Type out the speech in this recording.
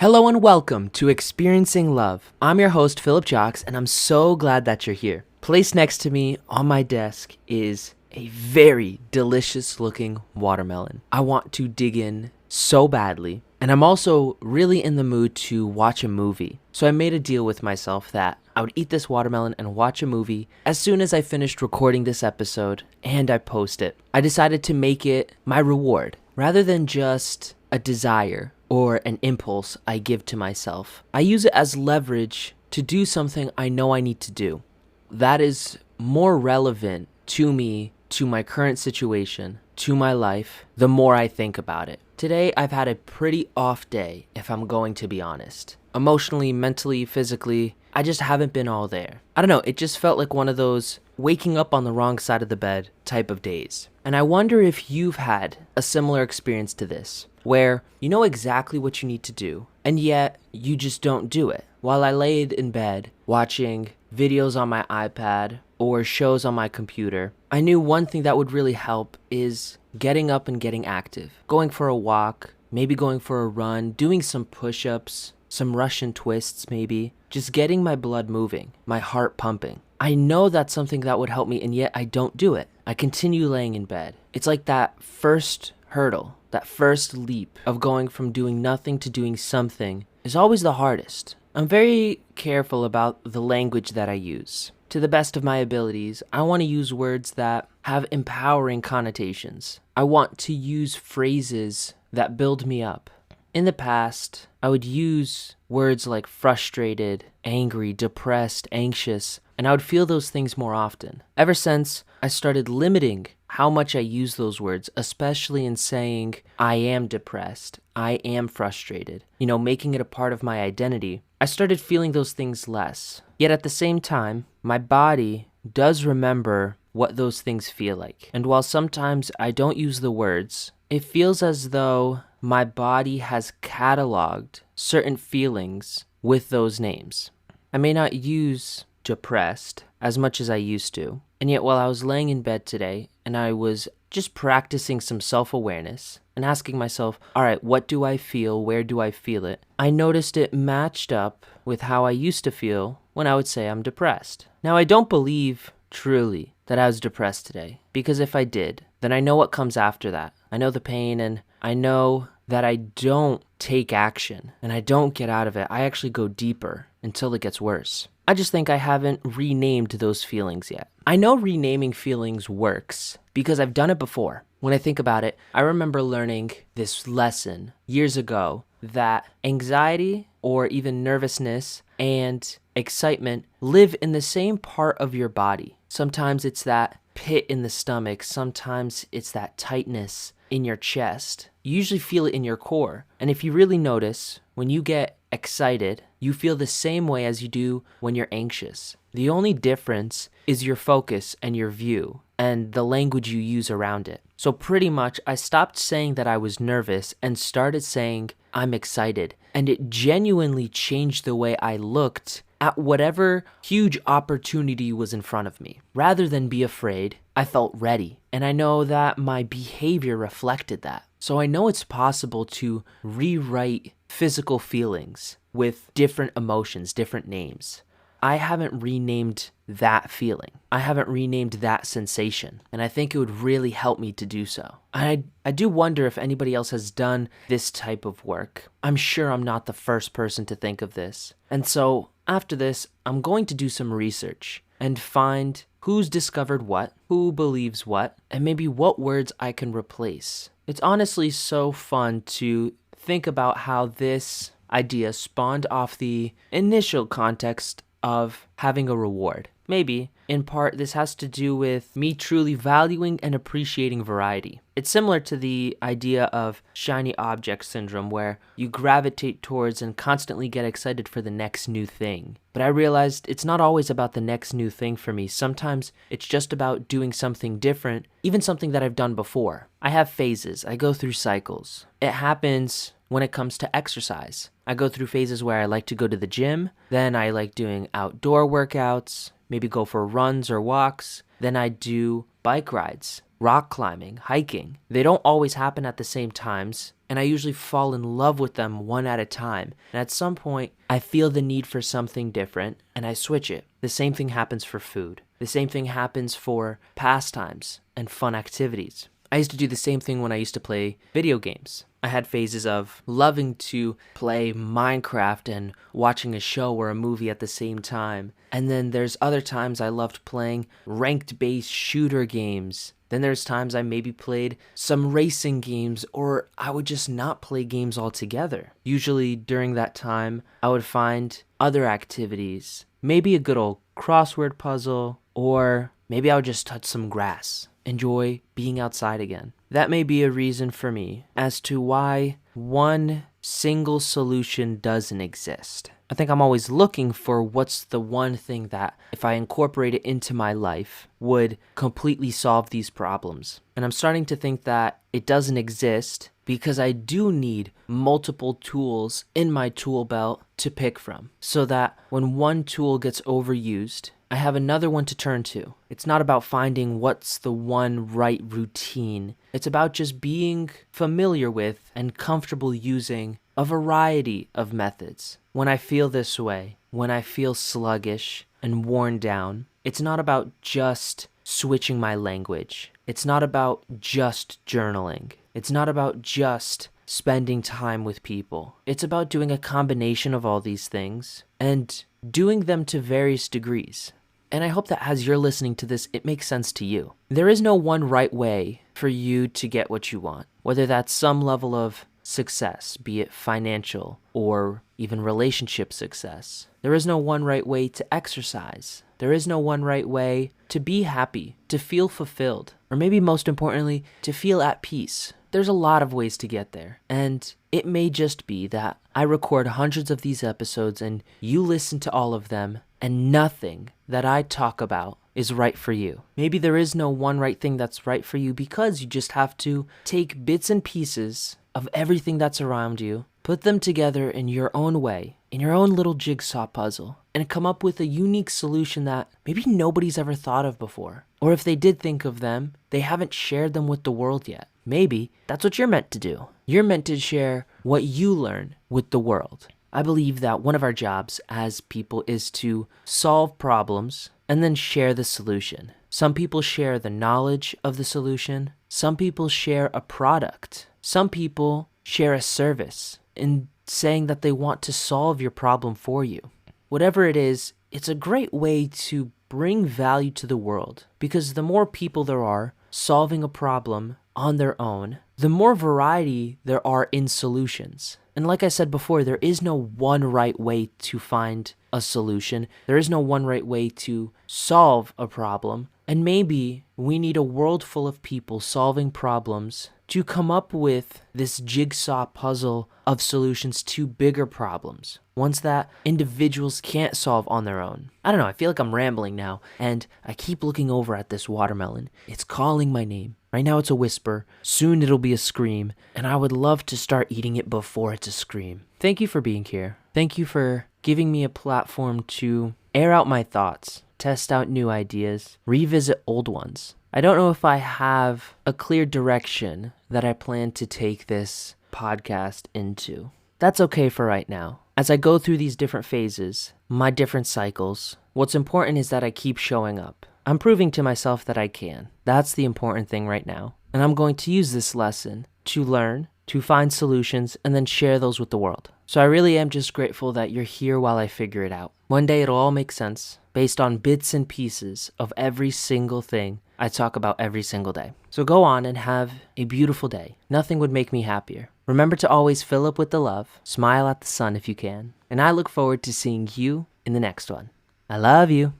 Hello and welcome to Experiencing Love. I'm your host, Philip Jocks, and I'm so glad that you're here. Placed next to me on my desk is a very delicious looking watermelon. I want to dig in so badly, and I'm also really in the mood to watch a movie. So I made a deal with myself that I would eat this watermelon and watch a movie as soon as I finished recording this episode and I post it. I decided to make it my reward rather than just a desire or an impulse I give to myself. I use it as leverage to do something I know I need to do. That is more relevant to me, to my current situation, to my life, the more I think about it. Today, I've had a pretty off day, if I'm going to be honest. Emotionally, mentally, physically, I just haven't been all there. I don't know, it just felt like one of those waking up on the wrong side of the bed type of days. And I wonder if you've had a similar experience to this, where you know exactly what you need to do, and yet you just don't do it. While I laid in bed watching videos on my iPad or shows on my computer, I knew one thing that would really help is getting up and getting active. Going for a walk, maybe going for a run, doing some push-ups, some Russian twists maybe, just getting my blood moving, my heart pumping. I know that's something that would help me, and yet I don't do it. I continue laying in bed. It's like that first hurdle, that first leap of going from doing nothing to doing something is always the hardest. I'm very careful about the language that I use. To the best of my abilities, I want to use words that have empowering connotations. I want to use phrases that build me up. In the past, I would use words like frustrated, angry, depressed, anxious, and I would feel those things more often. Ever since I started limiting how much I use those words, especially in saying I am depressed, I am frustrated, making it a part of my identity, I started feeling those things less. Yet at the same time, my body does remember what those things feel like. And while sometimes I don't use the words, it feels as though my body has cataloged certain feelings with those names. I may not use depressed as much as I used to, and yet while I was laying in bed today and I was just practicing some self-awareness and asking myself, all right, what do I feel? Where do I feel it? I noticed it matched up with how I used to feel when I would say I'm depressed. Now, I don't believe truly that I was depressed today, because if I did, then I know what comes after that. I know the pain, and I know that I don't take action and I don't get out of it. I actually go deeper until it gets worse. I just think I haven't renamed those feelings yet. I know renaming feelings works because I've done it before. When I think about it, I remember learning this lesson years ago that anxiety or even nervousness and excitement live in the same part of your body. Sometimes it's that pit in the stomach. Sometimes it's that tightness in your chest. You usually feel it in your core. And if you really notice, when you get excited, you feel the same way as you do when you're anxious. The only difference is your focus and your view and the language you use around it. So pretty much I stopped saying that I was nervous and started saying I'm excited. And it genuinely changed the way I looked at whatever huge opportunity was in front of me. Rather than be afraid, I felt ready. And I know that my behavior reflected that. So I know it's possible to rewrite physical feelings with different emotions, different names. I haven't renamed that feeling. I haven't renamed that sensation. And I think it would really help me to do so. I do wonder if anybody else has done this type of work. I'm sure I'm not the first person to think of this. And so after this, I'm going to do some research and find who's discovered what, who believes what, and maybe what words I can replace. It's honestly so fun to think about how this idea spawned off the initial context of having a reward. Maybe, in part, this has to do with me truly valuing and appreciating variety. It's similar to the idea of shiny object syndrome, where you gravitate towards and constantly get excited for the next new thing. But I realized it's not always about the next new thing for me. Sometimes it's just about doing something different, even something that I've done before. I have phases. I go through cycles. It happens when it comes to exercise. I go through phases where I like to go to the gym, then I like doing outdoor workouts, maybe go for runs or walks, then I do bike rides, rock climbing, hiking. They don't always happen at the same times, and I usually fall in love with them one at a time. And at some point, I feel the need for something different, and I switch it. The same thing happens for food. The same thing happens for pastimes and fun activities. I used to do the same thing when I used to play video games. I had phases of loving to play Minecraft and watching a show or a movie at the same time. And then there's other times I loved playing ranked-based shooter games. Then there's times I maybe played some racing games, or I would just not play games altogether. Usually during that time, I would find other activities. Maybe a good old crossword puzzle, or maybe I would just touch some grass. Enjoy being outside again. That may be a reason for me as to why one single solution doesn't exist. I think I'm always looking for what's the one thing that, if I incorporate it into my life, would completely solve these problems. And I'm starting to think that it doesn't exist because I do need multiple tools in my tool belt to pick from, so that when one tool gets overused, I have another one to turn to. It's not about finding what's the one right routine. It's about just being familiar with and comfortable using a variety of methods. When I feel this way, when I feel sluggish and worn down, it's not about just switching my language. It's not about just journaling. It's not about just spending time with people. It's about doing a combination of all these things and doing them to various degrees. And I hope that as you're listening to this, it makes sense to you. There is no one right way for you to get what you want, whether that's some level of success, be it financial or even relationship success. There is no one right way to exercise. There is no one right way to be happy, to feel fulfilled, or maybe most importantly, to feel at peace. There's a lot of ways to get there, and it may just be that I record hundreds of these episodes and you listen to all of them, and nothing that I talk about is right for you. Maybe there is no one right thing that's right for you because you just have to take bits and pieces of everything that's around you, put them together in your own way, in your own little jigsaw puzzle, and come up with a unique solution that maybe nobody's ever thought of before. Or if they did think of them, they haven't shared them with the world yet. Maybe that's what you're meant to do. You're meant to share what you learn with the world. I believe that one of our jobs as people is to solve problems and then share the solution. Some people share the knowledge of the solution. Some people share a product. Some people share a service in saying that they want to solve your problem for you. Whatever it is, it's a great way to bring value to the world, because the more people there are solving a problem on their own, the more variety there are in solutions. And like I said before, there is no one right way to find a solution. There is no one right way to solve a problem. And maybe we need a world full of people solving problems to come up with this jigsaw puzzle of solutions to bigger problems, ones that individuals can't solve on their own. I don't know, I feel like I'm rambling now, and I keep looking over at this watermelon. It's calling my name. Right now it's a whisper, soon it'll be a scream, and I would love to start eating it before it's a scream. Thank you for being here. Thank you for giving me a platform to air out my thoughts, test out new ideas, revisit old ones. I don't know if I have a clear direction that I plan to take this podcast into. That's okay for right now. As I go through these different phases, my different cycles, what's important is that I keep showing up. I'm proving to myself that I can. That's the important thing right now. And I'm going to use this lesson to learn, to find solutions, and then share those with the world. So I really am just grateful that you're here while I figure it out. One day it'll all make sense, based on bits and pieces of every single thing I talk about every single day. So go on and have a beautiful day. Nothing would make me happier. Remember to always fill up with the love, smile at the sun if you can, and I look forward to seeing you in the next one. I love you.